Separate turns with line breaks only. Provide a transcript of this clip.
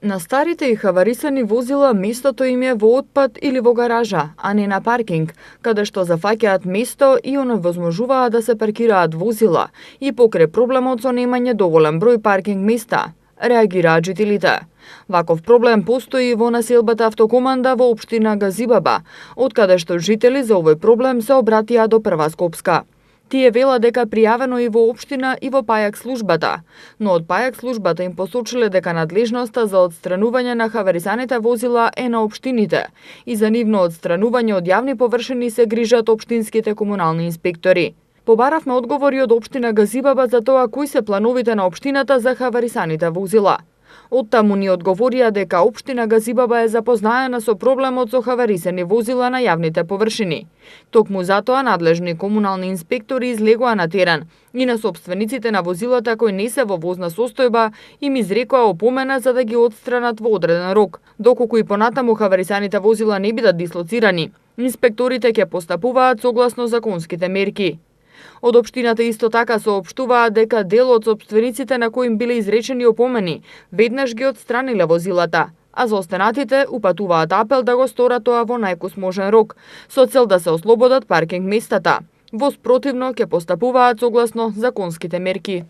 На старите и хаварисани возила местото им е во отпад или во гаража, а не на паркинг, каде што зафаќаат место и оневозможуваат да се паркираат возила и покрај проблемот со немање доволен број паркинг места, реагираат жителите. Ваков проблем постои во населбата Автокоманда во општина Газибаба, откаде што жители за овој проблем се обратија до Прва Скопска. Тие велат дека пријавено и во општина и во ПАЈАК службата, но од ПАЈАК службата им посочиле дека надлежноста за одстранување на хаварисаните возила е на општините и за нивно одстранување од јавни површини се грижат општинските комунални инспектори. Побаравме одговори од општина Газибаба за тоа кои се плановите на општината за хаварисаните возила. Оттаму ни одговорија дека општина Газибаба е запознаена со проблемот со хаварисани возила на јавните површини. Токму затоа надлежни комунални инспектори излегоа на терен и на собствениците на возилата кои не се во возна состојба им изрекоа опомена за да ги отстранат во одреден рок. Доколку и понатаму хаварисаните возила не бидат дислоцирани, инспекторите ќе постапуваат согласно законските мерки. Од општината исто така соопштуваат дека дел од собствениците на кои им биле изречени опомени веднаш ги отстраниле возилата, а за останатите упатуваат апел да го сторат тоа во најкус можен рок, со цел да се ослободат паркинг местата. Во спротивно ќе постапуваат согласно законските мерки.